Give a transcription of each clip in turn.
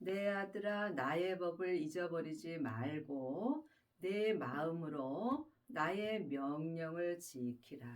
내 아들아, 나의 법을 잊어버리지 말고 내 마음으로 나의 명령을 지키라.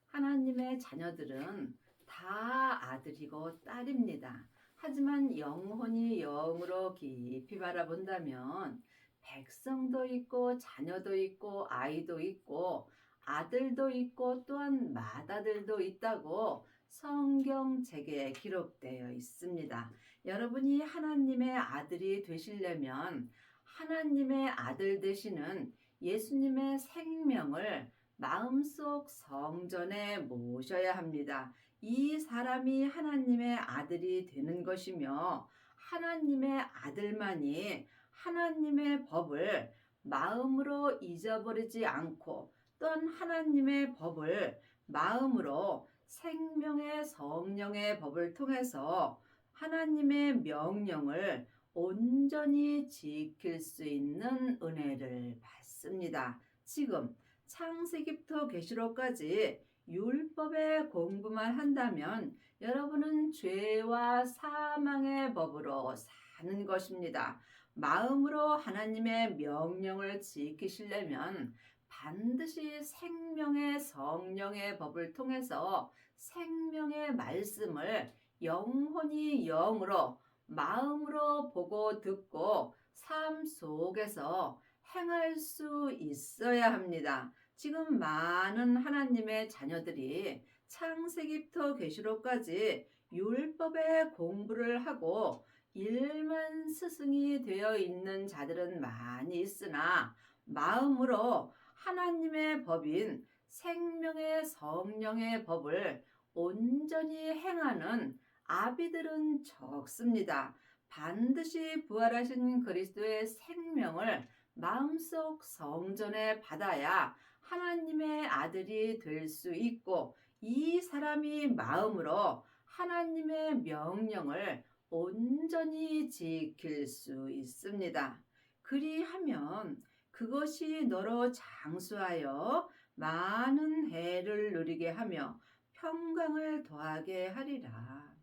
하나님의 자녀들은 다 아들이고 딸입니다. 하지만 영혼이 영으로 깊이 바라본다면 백성도 있고 자녀도 있고 아이도 있고 아들도 있고 또한 맏아들도 있다고 성경책에 기록되어 있습니다. 여러분이 하나님의 아들이 되시려면 하나님의 아들 되시는 예수님의 생명을 마음속 성전에 모셔야 합니다. 이 사람이 하나님의 아들이 되는 것이며 하나님의 아들만이 하나님의 법을 마음으로 잊어버리지 않고 또한 하나님의 법을 마음으로 생명의 성령의 법을 통해서 하나님의 명령을 온전히 지킬 수 있는 은혜를 받습니다. 지금 창세기부터 계시록까지 율법의 공부만 한다면 여러분은 죄와 사망의 법으로 사는 것입니다. 마음으로 하나님의 명령을 지키시려면 반드시 생명의 성령의 법을 통해서 생명의 말씀을 영혼이 영으로 마음으로 보고 듣고 삶 속에서 행할 수 있어야 합니다. 지금 많은 하나님의 자녀들이 창세기부터 계시록까지 율법의 공부를 하고 일만 스승이 되어 있는 자들은 많이 있으나 마음으로 하나님의 법인 생명의 성령의 법을 온전히 행하는 아비들은 적습니다. 반드시 부활하신 그리스도의 생명을 마음속 성전에 받아야 하나님의 아들이 될 수 있고 이 사람이 마음으로 하나님의 명령을 온전히 지킬 수 있습니다. 그리하면 그것이 너로 장수하여 많은 해를 누리게 하며 평강을 더하게 하리라.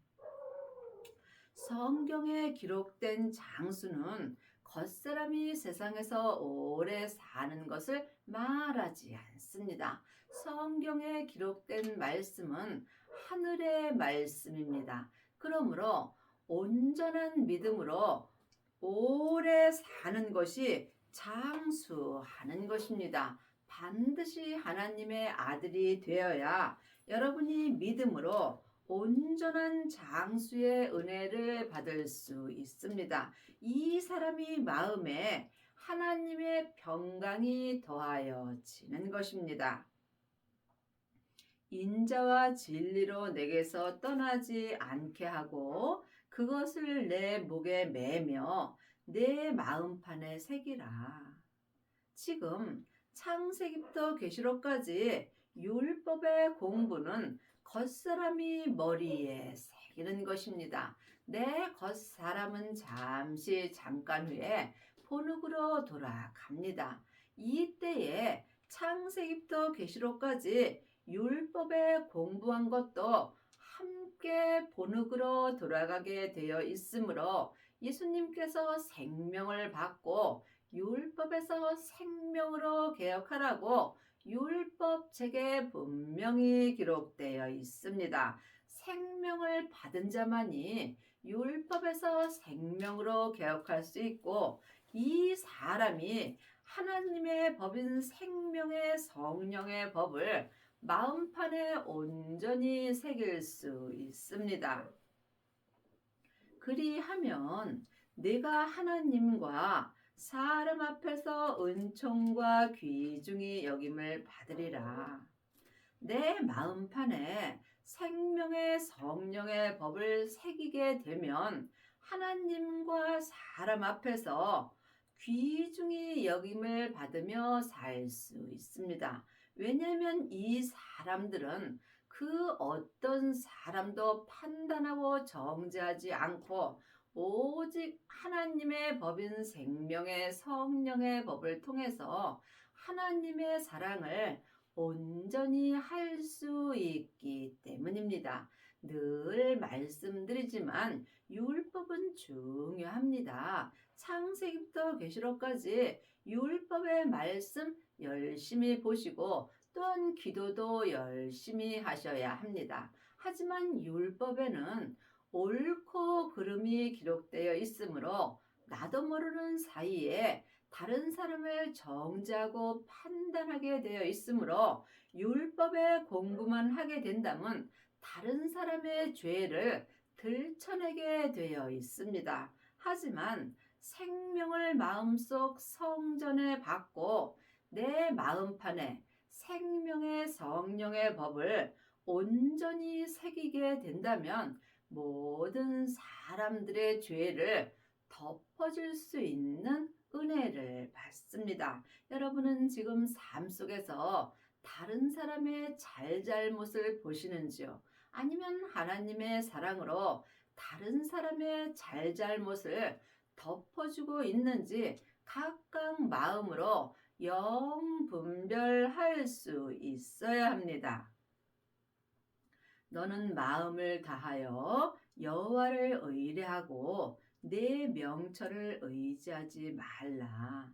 성경에 기록된 장수는 겉사람이 세상에서 오래 사는 것을 말하지 않습니다. 성경에 기록된 말씀은 하늘의 말씀입니다. 그러므로 온전한 믿음으로 오래 사는 것이 장수하는 것입니다. 반드시 하나님의 아들이 되어야 여러분이 믿음으로 온전한 장수의 은혜를 받을 수 있습니다. 이 사람이 마음에 하나님의 평강이 더하여지는 것입니다. 인자와 진리로 내게서 떠나지 않게 하고 그것을 내 목에 매며 내 마음판에 새기라. 지금 창세기부터 계시록까지 율법의 공부는 겉사람이 머리에 새기는 것입니다. 내 겉사람은 잠깐 후에 본흙으로 돌아갑니다. 이때에 창세기부터 계시록까지 율법에 공부한 것도 함께 본흙으로 돌아가게 되어 있으므로 예수님께서 생명을 받고 율법에서 생명으로 개혁하라고 율법책에 분명히 기록되어 있습니다. 생명을 받은 자만이 율법에서 생명으로 개혁할 수 있고 이 사람이 하나님의 법인 생명의 성령의 법을 마음판에 온전히 새길 수 있습니다. 그리하면 내가 하나님과 사람 앞에서 은총과 귀중히 여김을 받으리라. 내 마음판에 생명의 성령의 법을 새기게 되면 하나님과 사람 앞에서 귀중히 여김을 받으며 살 수 있습니다. 왜냐하면 이 사람들은 그 어떤 사람도 판단하고 정죄하지 않고 오직 하나님의 법인 생명의 성령의 법을 통해서 하나님의 사랑을 온전히 할 수 있기 때문입니다. 늘 말씀드리지만 율법은 중요합니다. 창세기부터 계시록까지 율법의 말씀 열심히 보시고 또한 기도도 열심히 하셔야 합니다. 하지만 율법에는 옳고 그름이 기록되어 있으므로 나도 모르는 사이에 다른 사람을 정죄하고 판단하게 되어 있으므로 율법의 공부만 하게 된다면 다른 사람의 죄를 들춰내게 되어 있습니다. 하지만 생명을 마음속 성전에 받고 내 마음판에 생명의 성령의 법을 온전히 새기게 된다면 모든 사람들의 죄를 덮어줄 수 있는 은혜를 받습니다. 여러분은 지금 삶 속에서 다른 사람의 잘잘못을 보시는지요? 아니면 하나님의 사랑으로 다른 사람의 잘잘못을 덮어주고 있는지 각각 마음으로 영분별할 수 있어야 합니다. 너는 마음을 다하여 여호와를 의뢰하고 내 명철을 의지하지 말라.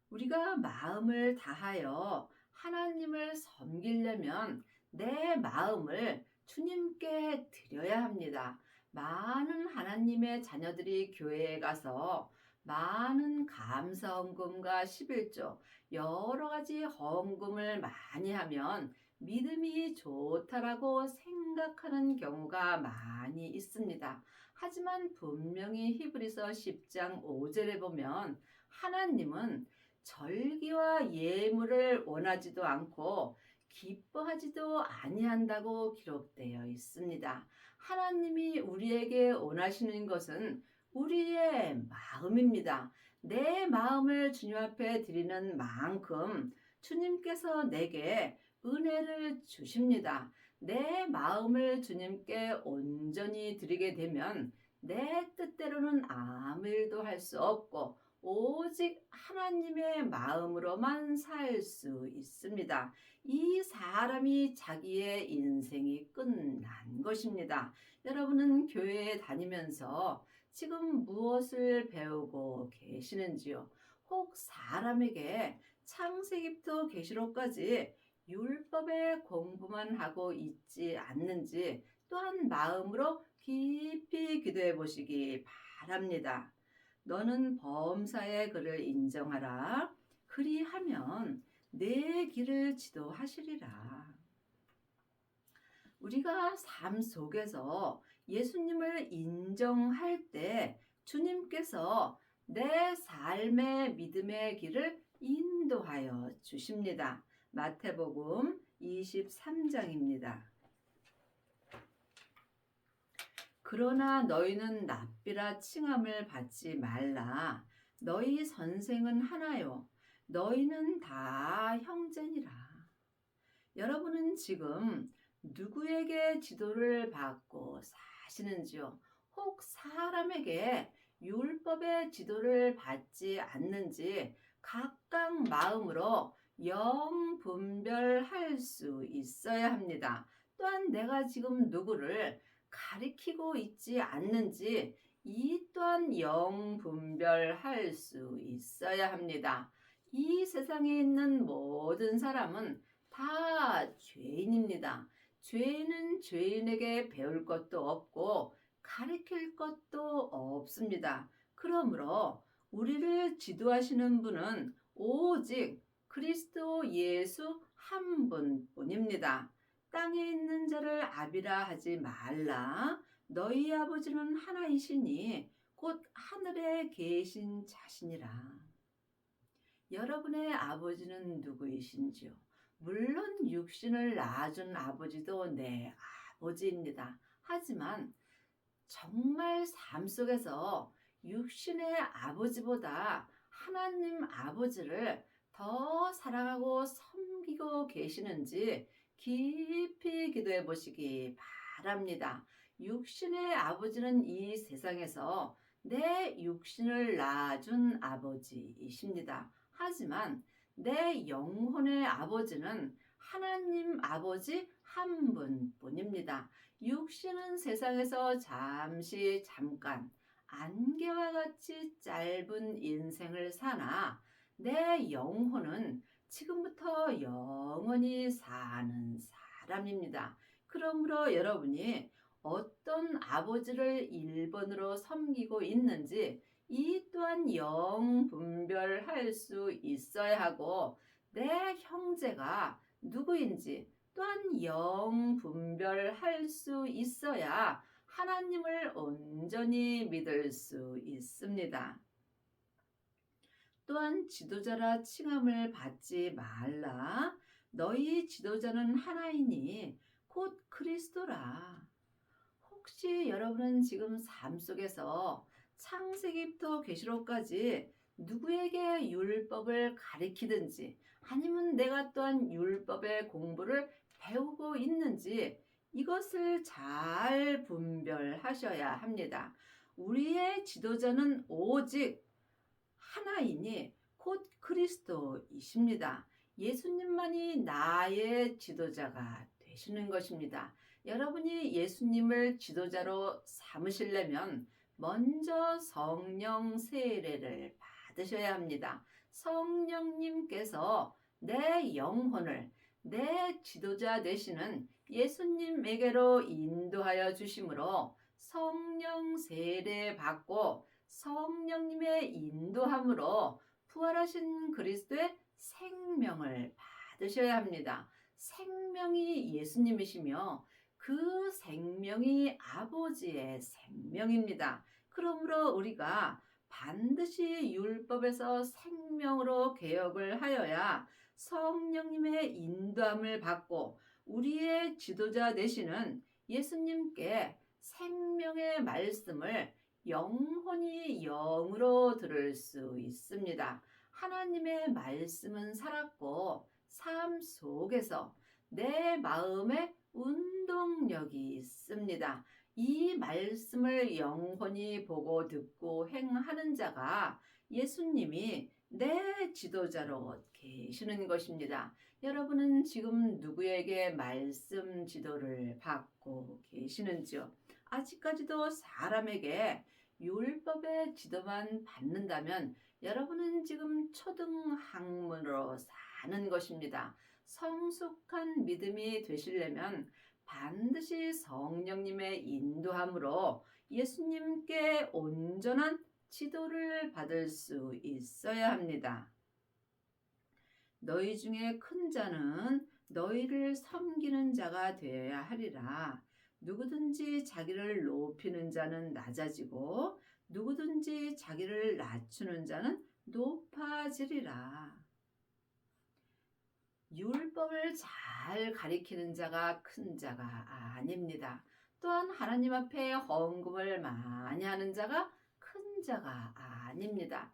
우리가 마음을 다하여 하나님을 섬기려면 내 마음을 주님께 드려야 합니다. 많은 하나님의 자녀들이 교회에 가서 많은 감사 헌금과 11조 여러 가지 헌금을 많이 하면 믿음이 좋다라고 생각하는 경우가 많이 있습니다. 하지만 분명히 히브리서 10장 5절에 보면 하나님은 절기와 예물을 원하지도 않고 기뻐하지도 아니한다고 기록되어 있습니다. 하나님이 우리에게 원하시는 것은 우리의 마음입니다. 내 마음을 주님 앞에 드리는 만큼 주님께서 내게 은혜를 주십니다. 내 마음을 주님께 온전히 드리게 되면 내 뜻대로는 아무 일도 할 수 없고 오직 하나님의 마음으로만 살 수 있습니다. 이 사람이 자기의 인생이 끝난 것입니다. 여러분은 교회에 다니면서 지금 무엇을 배우고 계시는지요? 혹 사람에게 창세기부터 계시록까지 율법의 공부만 하고 있지 않는지 또한 마음으로 깊이 기도해 보시기 바랍니다. 너는 범사의 그를 인정하라. 그리하면 내 길을 지도하시리라. 우리가 삶 속에서 예수님을 인정할 때 주님께서 내 삶의 믿음의 길을 인도하여 주십니다. 마태복음 23장입니다. 그러나 너희는 랍비라 칭함을 받지 말라. 너희 선생은 하나요. 너희는 다 형제니라. 여러분은 지금 누구에게 지도를 받고 사시는지요? 혹 사람에게 율법의 지도를 받지 않는지 각각 마음으로 영분별할 수 있어야 합니다. 또한 내가 지금 누구를 가리키고 있지 않는지 이 또한 영분별할 수 있어야 합니다. 이 세상에 있는 모든 사람은 다 죄인입니다. 죄인은 죄인에게 배울 것도 없고 가르칠 것도 없습니다. 그러므로 우리를 지도하시는 분은 오직 그리스도 예수 한 분뿐입니다. 땅에 있는 자를 아비라 하지 말라. 너희 아버지는 하나이시니 곧 하늘에 계신 자시니라. 여러분의 아버지는 누구이신지요? 물론 육신을 낳아준 아버지도 내 아버지입니다. 하지만 정말 삶 속에서 육신의 아버지보다 하나님 아버지를 더 사랑하고 섬기고 계시는지 깊이 기도해 보시기 바랍니다. 육신의 아버지는 이 세상에서 내 육신을 낳아준 아버지이십니다. 하지만 내 영혼의 아버지는 하나님 아버지 한 분뿐입니다. 육신은 세상에서 잠깐 안개와 같이 짧은 인생을 사나 내 영혼은 지금부터 영원히 사는 사람입니다. 그러므로 여러분이 어떤 아버지를 1번으로 섬기고 있는지 이 또한 영분별할 수 있어야 하고 내 형제가 누구인지 또한 영분별할 수 있어야 하나님을 온전히 믿을 수 있습니다. 또한 지도자라 칭함을 받지 말라. 너희 지도자는 하나이니 곧 그리스도라. 혹시 여러분은 지금 삶 속에서 창세기부터 계시록까지 누구에게 율법을 가리키든지 아니면 내가 또한 율법의 공부를 배우고 있는지 이것을 잘 분별하셔야 합니다. 우리의 지도자는 오직 하나이니 곧 그리스도이십니다. 예수님만이 나의 지도자가 되시는 것입니다. 여러분이 예수님을 지도자로 삼으시려면 먼저 성령 세례를 받으셔야 합니다. 성령님께서 내 영혼을 내 지도자 되시는 예수님에게로 인도하여 주심으로 성령 세례 받고 성령님의 인도함으로 부활하신 그리스도의 생명을 받으셔야 합니다. 생명이 예수님이시며 그 생명이 아버지의 생명입니다. 그러므로 우리가 반드시 율법에서 생명으로 개혁을 하여야 성령님의 인도함을 받고 우리의 지도자 되시는 예수님께 생명의 말씀을 영혼이 영으로 들을 수 있습니다. 하나님의 말씀은 살았고 삶 속에서 내 마음에 운동력이 있습니다. 이 말씀을 영혼이 보고 듣고 행하는 자가 예수님이 내 지도자로 계시는 것입니다. 여러분은 지금 누구에게 말씀 지도를 받고 계시는지요? 아직까지도 사람에게 율법의 지도만 받는다면 여러분은 지금 초등학문으로 사는 것입니다. 성숙한 믿음이 되시려면 반드시 성령님의 인도함으로 예수님께 온전한 지도를 받을 수 있어야 합니다. 너희 중에 큰 자는 너희를 섬기는 자가 되어야 하리라. 누구든지 자기를 높이는 자는 낮아지고 누구든지 자기를 낮추는 자는 높아지리라. 율법을 잘 가리키는 자가 큰 자가 아닙니다. 또한 하나님 앞에 헌금을 많이 하는 자가 큰 자가 아닙니다.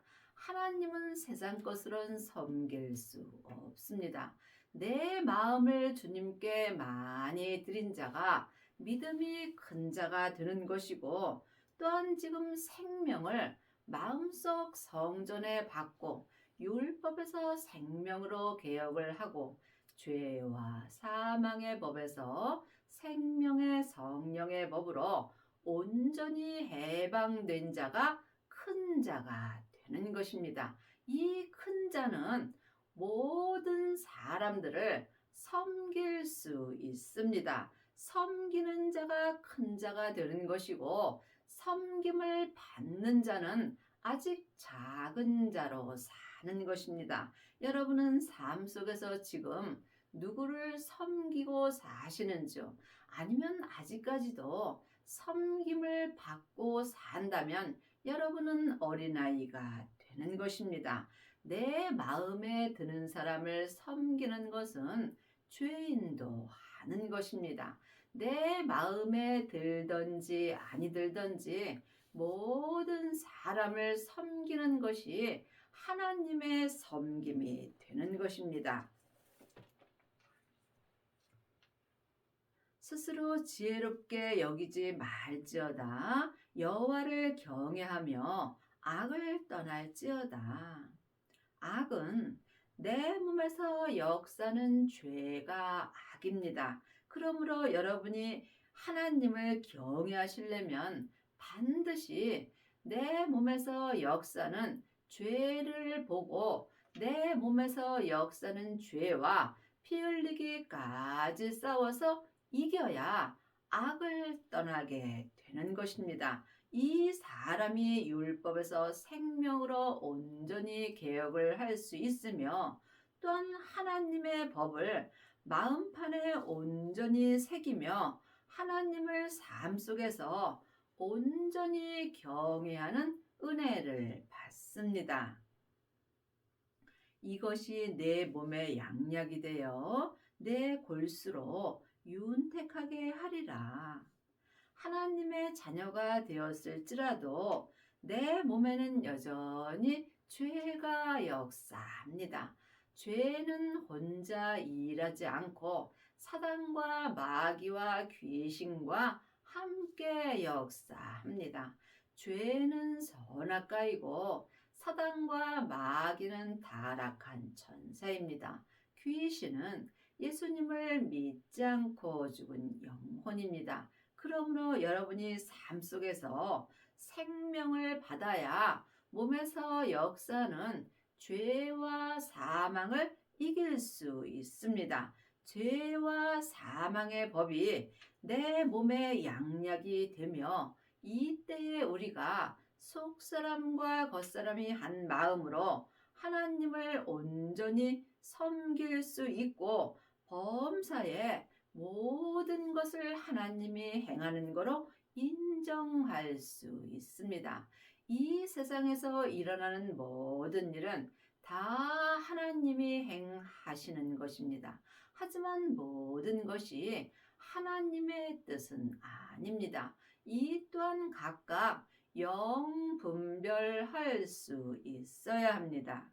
하나님은 세상 것으로는 섬길 수 없습니다. 내 마음을 주님께 많이 드린 자가 믿음이 큰 자가 되는 것이고 또한 지금 생명을 마음속 성전에 받고 율법에서 생명으로 개혁을 하고 죄와 사망의 법에서 생명의 성령의 법으로 온전히 해방된 자가 큰 자가 되는 것입니다. 이 큰 자는 모든 사람들을 섬길 수 있습니다. 섬기는 자가 큰 자가 되는 것이고 섬김을 받는 자는 아직 작은 자로 사는 것입니다. 여러분은 삶 속에서 지금 누구를 섬기고 사시는지요? 아니면 아직까지도 섬김을 받고 산다면 여러분은 어린아이가 되는 것입니다. 내 마음에 드는 사람을 섬기는 것은 죄인도 하는 것입니다. 내 마음에 들든지 아니 들든지 모든 사람을 섬기는 것이 하나님의 섬김이 되는 것입니다. 스스로 지혜롭게 여기지 말지어다. 여호와를 경외하며 악을 떠날지어다. 악은 내 몸에서 역사는 죄가 악입니다. 그러므로 여러분이 하나님을 경외하시려면 반드시 내 몸에서 역사는 죄를 보고 내 몸에서 역사는 죄와 피 흘리기까지 싸워서 이겨야 악을 떠나게 되는 것입니다. 이 사람이 율법에서 생명으로 온전히 개혁을 할 수 있으며 또한 하나님의 법을 마음판에 온전히 새기며 하나님을 삶 속에서 온전히 경외하는 은혜를 받습니다. 이것이 내 몸의 양약이 되어 내 골수로 윤택하게 하리라. 하나님의 자녀가 되었을지라도 내 몸에는 여전히 죄가 역사합니다. 죄는 혼자 일하지 않고 사단과 마귀와 귀신과 함께 역사합니다. 죄는 선악가이고 사단과 마귀는 타락한 천사입니다. 귀신은 예수님을 믿지 않고 죽은 영혼입니다. 그러므로 여러분이 삶 속에서 생명을 받아야 몸에서 역사는 죄와 사망을 이길 수 있습니다. 죄와 사망의 법이 내 몸의 양약이 되며 이때에 우리가 속사람과 겉사람이 한 마음으로 하나님을 온전히 섬길 수 있고 범사에 모든 것을 하나님이 행하는 거로 인정할 수 있습니다. 이 세상에서 일어나는 모든 일은 다 하나님이 행하시는 것입니다. 하지만 모든 것이 하나님의 뜻은 아닙니다. 이 또한 각각 영분별할 수 있어야 합니다.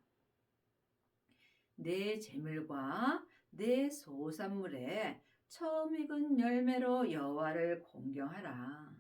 내 재물과 내 소산물에 처음 익은 열매로 여호와를 공경하라.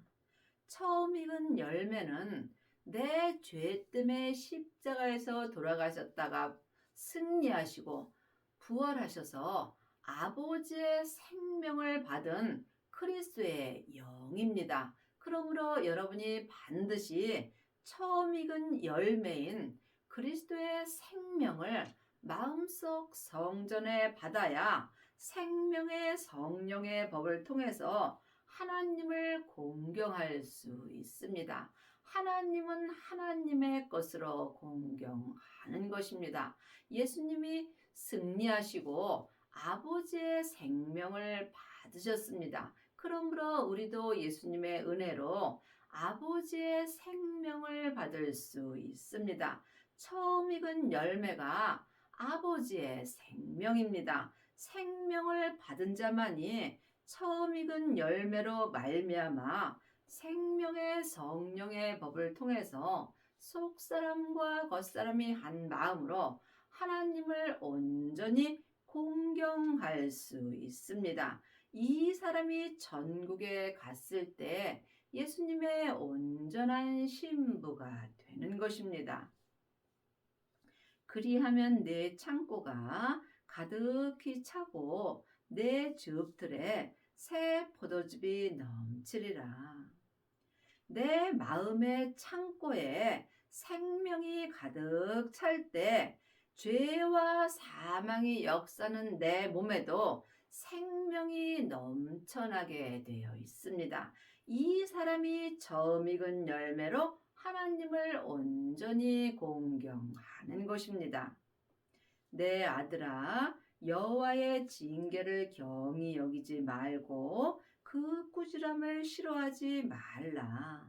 처음 익은 열매는 내 죄 때문에 십자가에서 돌아가셨다가 승리하시고 부활하셔서 아버지의 생명을 받은 그리스도의 영입니다. 그러므로 여러분이 반드시 처음 익은 열매인 그리스도의 생명을 마음속 성전에 받아야 생명의 성령의 법을 통해서 하나님을 공경할 수 있습니다. 하나님은 하나님의 것으로 공경하는 것입니다. 예수님이 승리하시고 아버지의 생명을 받으셨습니다. 그러므로 우리도 예수님의 은혜로 아버지의 생명을 받을 수 있습니다. 처음 익은 열매가 아버지의 생명입니다. 생명을 받은 자만이 처음 익은 열매로 말미암아 생명의 성령의 법을 통해서 속사람과 겉사람이 한 마음으로 하나님을 온전히 공경할 수 있습니다. 이 사람이 전국에 갔을 때 예수님의 온전한 신부가 되는 것입니다. 그리하면 내 창고가 가득히 차고 내 즙틀에 새 포도즙이 넘치리라. 내 마음의 창고에 생명이 가득 찰 때 죄와 사망의 역사는 내 몸에도 생명이 넘쳐나게 되어 있습니다. 이 사람이 처음 익은 열매로 하나님을 온전히 공경하는 것입니다. 내 아들아, 여호와의 징계를 경히 여기지 말고 그 꾸지람을 싫어하지 말라.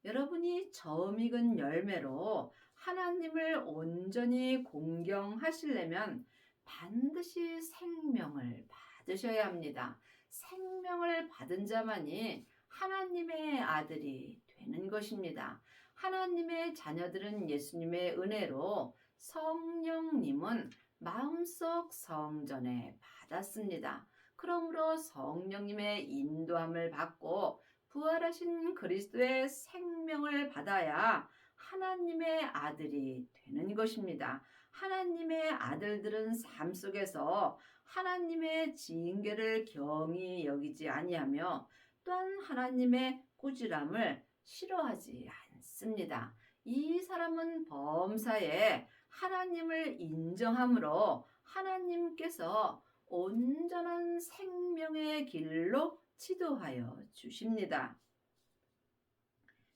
여러분이 처음 익은 열매로 하나님을 온전히 공경하시려면 반드시 생명을 받으셔야 합니다. 생명을 받은 자만이 하나님의 아들이 되는 것입니다. 하나님의 자녀들은 예수님의 은혜로 성령님은 마음속 성전에 받았습니다. 그러므로 성령님의 인도함을 받고 부활하신 그리스도의 생명을 받아야 하나님의 아들이 되는 것입니다. 하나님의 아들들은 삶 속에서 하나님의 징계를 경히 여기지 아니하며 또한 하나님의 꾸지람을 싫어하지 않습니다. 이 사람은 범사에 하나님을 인정함으로 하나님께서 온전한 생명의 길로 지도하여 주십니다.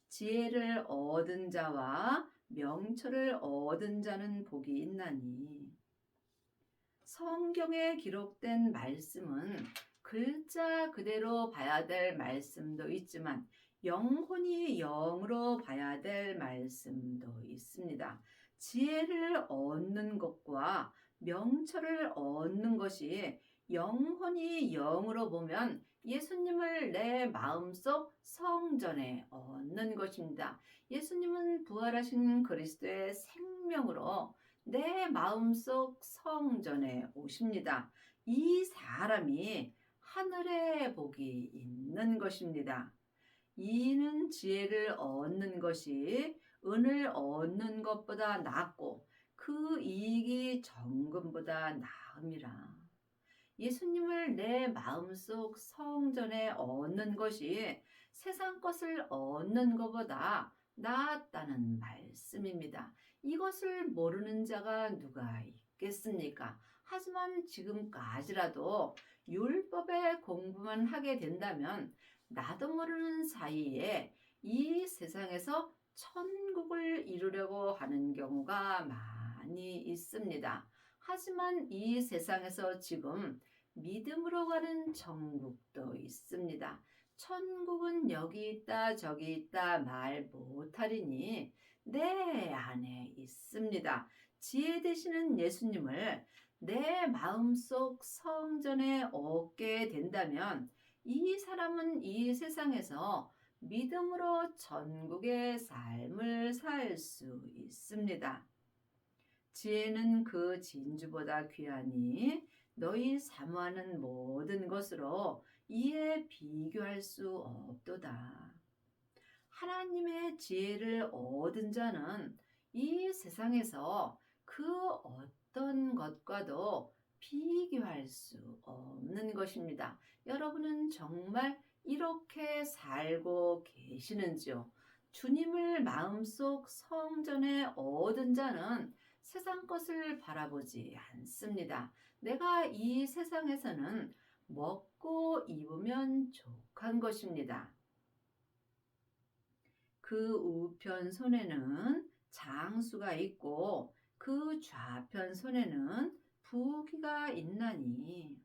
지혜를 얻은 자와 명철을 얻은 자는 복이 있나니. 성경에 기록된 말씀은 글자 그대로 봐야 될 말씀도 있지만 영혼이 영으로 봐야 될 말씀도 있습니다. 지혜를 얻는 것과 명철을 얻는 것이 영혼이 영으로 보면 예수님을 내 마음속 성전에 얻는 것입니다. 예수님은 부활하신 그리스도의 생명으로 내 마음속 성전에 오십니다. 이 사람이 하늘의 복이 있는 것입니다. 이는 지혜를 얻는 것이 은을 얻는 것보다 낫고 그 이익이 정금보다 나음이라. 예수님을 내 마음속 성전에 얻는 것이 세상 것을 얻는 것보다 낫다는 말씀입니다. 이것을 모르는 자가 누가 있겠습니까? 하지만 지금까지라도 율법의 공부만 하게 된다면 나도 모르는 사이에 이 세상에서 천국을 이루려고 하는 경우가 많이 있습니다. 하지만 이 세상에서 지금 믿음으로 가는 천국도 있습니다. 천국은 여기 있다 저기 있다 말 못하리니 내 안에 있습니다. 지혜 되시는 예수님을 내 마음속 성전에 얻게 된다면 이 사람은 이 세상에서 믿음으로 천국의 삶을 살 수 있습니다. 지혜는 그 진주보다 귀하니 너희 사모하는 모든 것으로 이에 비교할 수 없도다. 하나님의 지혜를 얻은 자는 이 세상에서 그 어떤 것과도 비교할 수 없는 것입니다. 여러분은 정말 이렇게 살고 계시는지요? 주님을 마음속 성전에 얻은 자는 세상 것을 바라보지 않습니다. 내가 이 세상에서는 먹고 입으면 족한 것입니다. 그 우편 손에는 장수가 있고 그 좌편 손에는 부귀가 있나니.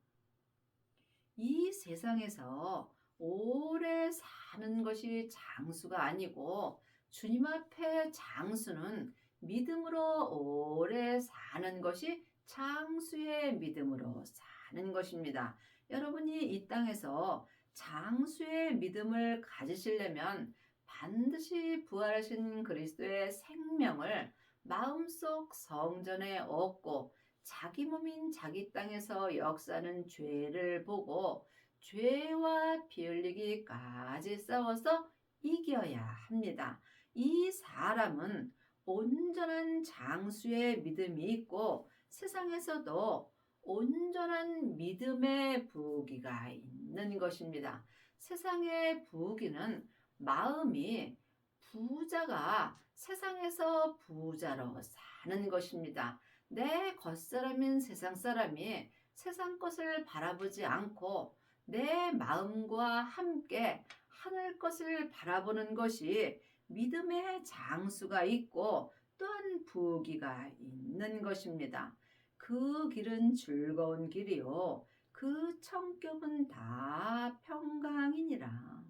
이 세상에서 오래 사는 것이 장수가 아니고 주님 앞에 장수는 믿음으로 오래 사는 것이 장수의 믿음으로 사는 것입니다. 여러분이 이 땅에서 장수의 믿음을 가지시려면 반드시 부활하신 그리스도의 생명을 마음속 성전에 얻고 자기 몸인 자기 땅에서 역사하는 죄를 보고 죄와 피 흘리기까지 싸워서 이겨야 합니다. 이 사람은 온전한 장수의 믿음이 있고 세상에서도 온전한 믿음의 부귀가 있는 것입니다. 세상의 부귀는 마음이 부자가 세상에서 부자로 사는 것입니다. 내 겉사람인 세상 사람이 세상 것을 바라보지 않고 내 마음과 함께 하늘 것을 바라보는 것이 믿음의 장수가 있고 또한 부귀가 있는 것입니다. 그 길은 즐거운 길이요 그 성격은 다 평강이니라.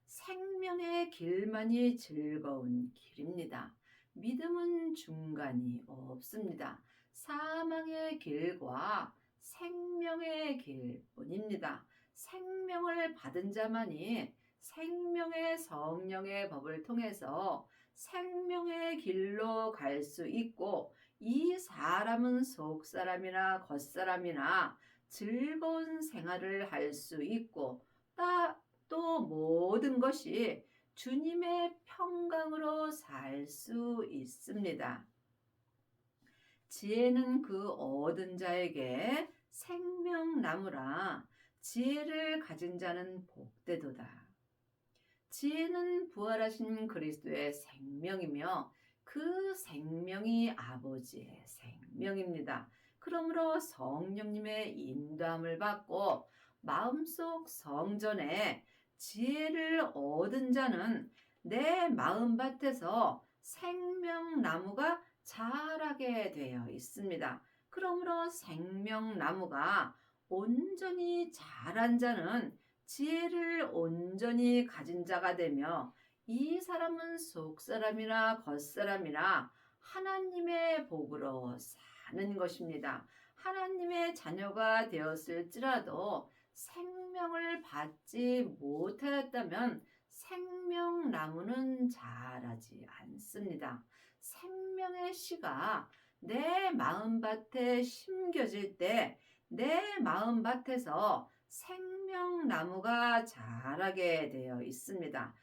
생명의 길만이 즐거운 길입니다. 믿음은 중간이 없습니다. 사망의 길과 생명의 길뿐입니다. 생명을 받은 자만이 생명의 성령의 법을 통해서 생명의 길로 갈 수 있고 이 사람은 속사람이나 겉사람이나 즐거운 생활을 할 수 있고 또 모든 것이 주님의 평강으로 살 수 있습니다. 지혜는 그 얻은 자에게 생명나무라. 지혜를 가진 자는 복되도다. 지혜는 부활하신 그리스도의 생명이며 그 생명이 아버지의 생명입니다. 그러므로 성령님의 인도함을 받고 마음속 성전에 지혜를 얻은 자는 내 마음밭에서 생명나무가 자라게 되어 있습니다. 그러므로 생명나무가 온전히 자란 자는 지혜를 온전히 가진 자가 되며 이 사람은 속사람이나 겉사람이나 하나님의 복으로 사는 것입니다. 하나님의 자녀가 되었을지라도 생명을 받지 못하였다면 생명나무는 자라지 않습니다. 생명의 씨가 내 마음밭에 심겨질 때 내 마음밭에서 생명나무가 자라게 되어 있습니다.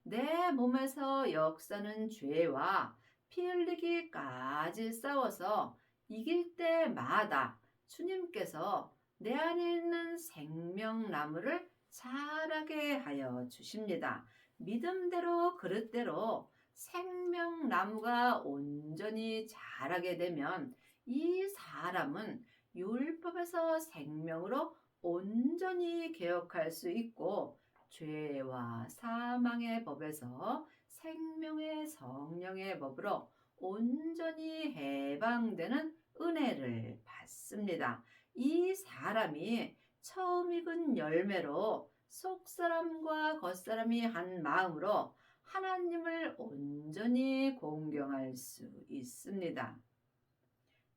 내 몸에서 역사는 죄와 피 흘리기까지 싸워서 이길 때마다 주님께서 내 안에 있는 생명나무를 자라게 하여 주십니다. 믿음대로 그릇대로 생명나무가 온전히 자라게 되면 이 사람은 율법에서 생명으로 온전히 개혁할 수 있고 죄와 사망의 법에서 생명의 성령의 법으로 온전히 해방되는 은혜를 받습니다. 이 사람이 처음 익은 열매로 속사람과 겉사람이 한 마음으로 하나님을 온전히 공경할 수 있습니다.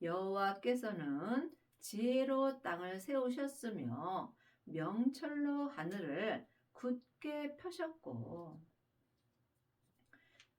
여호와께서는 지혜로 땅을 세우셨으며 명철로 하늘을 굳게 펴셨고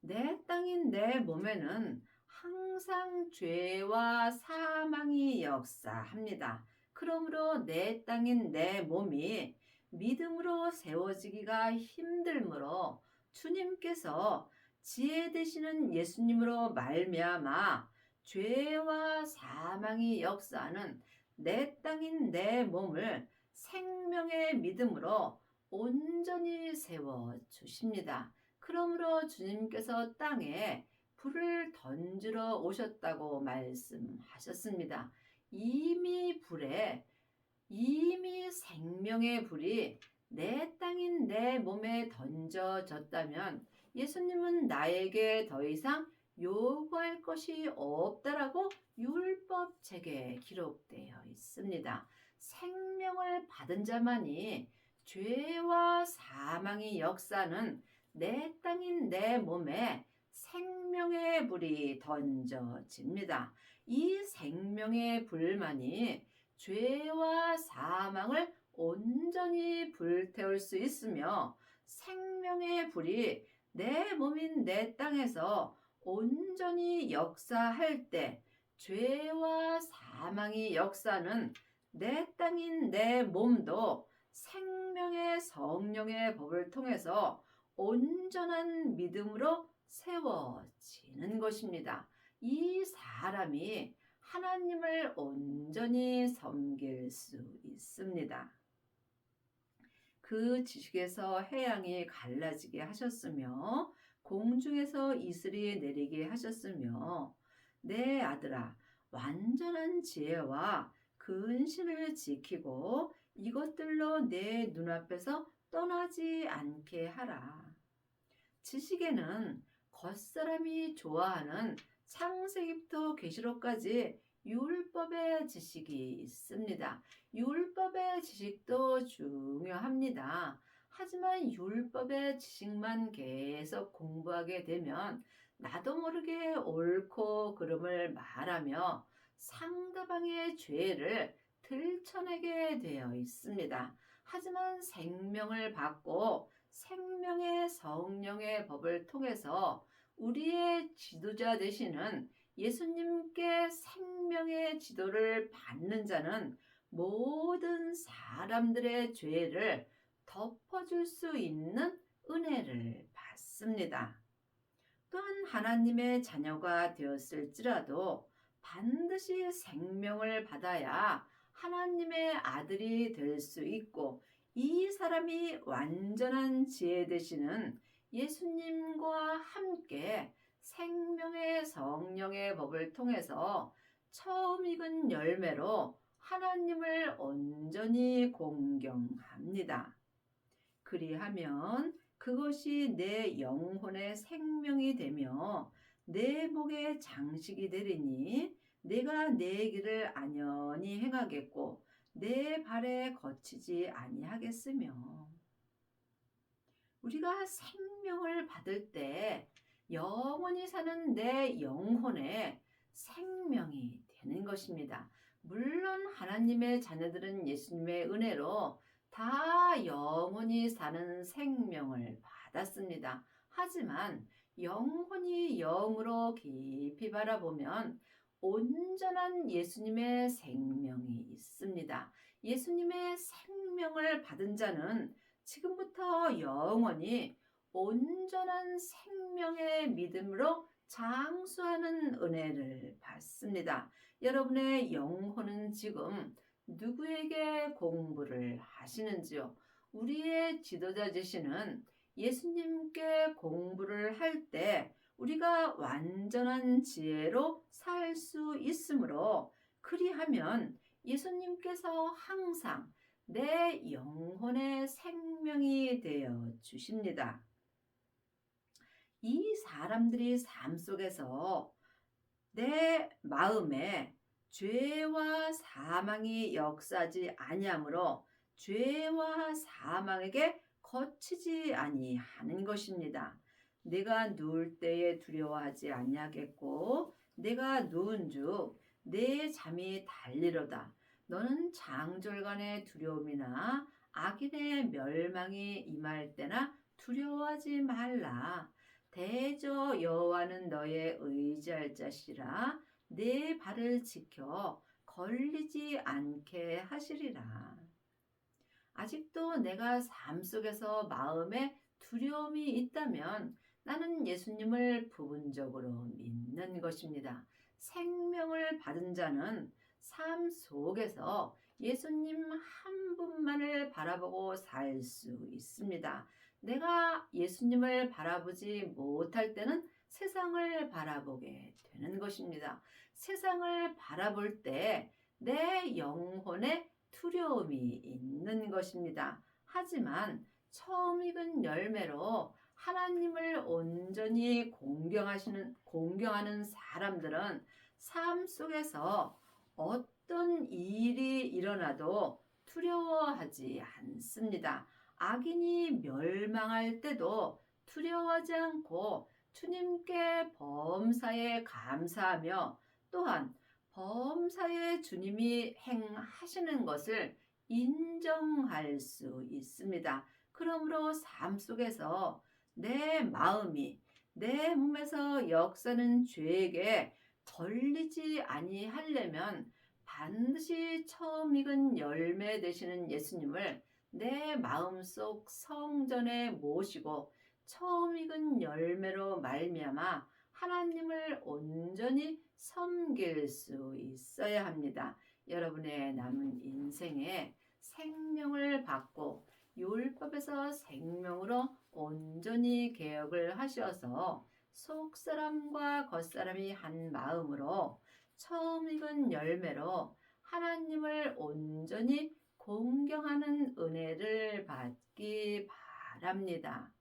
내 땅인 내 몸에는 항상 죄와 사망이 역사합니다. 그러므로 내 땅인 내 몸이 믿음으로 세워지기가 힘들므로 주님께서 지혜 되시는 예수님으로 말미암아 죄와 사망이 역사하는 내 땅인 내 몸을 생명의 믿음으로 온전히 세워 주십니다. 그러므로 주님께서 땅에 불을 던지러 오셨다고 말씀하셨습니다. 이미 생명의 불이 내 땅인 내 몸에 던져졌다면 예수님은 나에게 더 이상 요구할 것이 없다라고 율법책에 기록되어 있습니다. 생명을 받은 자만이 죄와 사망이 역사는 내 땅인 내 몸에 생명의 불이 던져집니다. 이 생명의 불만이 죄와 사망을 온전히 불태울 수 있으며 생명의 불이 내 몸인 내 땅에서 온전히 역사할 때 죄와 사망이 역사는 내 땅인 내 몸도 생명의 성령의 법을 통해서 온전한 믿음으로 세워지는 것입니다. 이 사람이 하나님을 온전히 섬길 수 있습니다. 그 지식에서 해양이 갈라지게 하셨으며 공중에서 이슬이 내리게 하셨으며 내 아들아 완전한 지혜와 근신을 지키고 이것들로 내 눈앞에서 떠나지 않게 하라. 지식에는 겉사람이 좋아하는 창세기부터 계시록까지 율법의 지식이 있습니다. 율법의 지식도 중요합니다. 하지만 율법의 지식만 계속 공부하게 되면 나도 모르게 옳고 그름을 말하며 상대방의 죄를 들춰내게 되어 있습니다. 하지만 생명을 받고 생명의 성령의 법을 통해서 우리의 지도자 되시는 예수님께 생명의 지도를 받는 자는 모든 사람들의 죄를 덮어줄 수 있는 은혜를 받습니다. 있습니다. 또한 하나님의 자녀가 되었을지라도 반드시 생명을 받아야 하나님의 아들이 될 수 있고, 이 사람이 완전한 지혜 되시는 예수님과 함께 생명의 성령의 법을 통해서 처음 익은 열매로 하나님을 온전히 공경합니다. 그리하면 그것이 내 영혼의 생명이 되며 내 목의 장식이 되리니 내가 내 길을 안연히 행하겠고 내 발에 거치지 아니하겠으며. 우리가 생명을 받을 때 영원히 사는 내 영혼에 생명이 되는 것입니다. 물론 하나님의 자녀들은 예수님의 은혜로 다 영원히 사는 생명을 받았습니다. 하지만 영혼이 영으로 깊이 바라보면 온전한 예수님의 생명이 있습니다. 예수님의 생명을 받은 자는 지금부터 영원히 온전한 생명의 믿음으로 장수하는 은혜를 받습니다. 여러분의 영혼은 지금 누구에게 공부를 하시는지요? 우리의 지도자 되시는 예수님께 공부를 할 때 우리가 완전한 지혜로 살 수 있으므로, 그리하면 예수님께서 항상 내 영혼의 생명이 되어 주십니다. 이 사람들이 삶 속에서 내 마음에 죄와 사망이 역사하지 아니하므로 죄와 사망에게 거치지 아니하는 것입니다. 내가 누울 때에 두려워하지 아니하겠고 내가 누운즉 내 잠이 달리로다. 너는 장졸간의 두려움이나 악인의 멸망이 임할 때나 두려워하지 말라. 대저 여호와는 너의 의지할 자시라. 내 발을 지켜 걸리지 않게 하시리라. 아직도 내가 삶 속에서 마음에 두려움이 있다면 나는 예수님을 부분적으로 믿는 것입니다. 생명을 받은 자는 삶 속에서 예수님 한 분만을 바라보고 살 수 있습니다. 내가 예수님을 바라보지 못할 때는 세상을 바라보게 되는 것입니다. 세상을 바라볼 때 내 영혼에 두려움이 있는 것입니다. 하지만 처음 익은 열매로 하나님을 온전히 공경하는 사람들은 삶 속에서 어떤 일이 일어나도 두려워하지 않습니다. 악인이 멸망할 때도 두려워하지 않고 주님께 범사에 감사하며 또한 범사에 주님이 행하시는 것을 인정할 수 있습니다. 그러므로 삶 속에서 내 마음이 내 몸에서 역사는 죄에게 걸리지 아니하려면 반드시 처음 익은 열매 되시는 예수님을 내 마음속 성전에 모시고 처음 익은 열매로 말미암아 하나님을 온전히 섬길 수 있어야 합니다. 여러분의 남은 인생에 생명을 받고 율법에서 생명으로 온전히 개혁을 하셔서 속사람과 겉사람이 한 마음으로 처음 익은 열매로 하나님을 온전히 공경하는 은혜를 받기 바랍니다.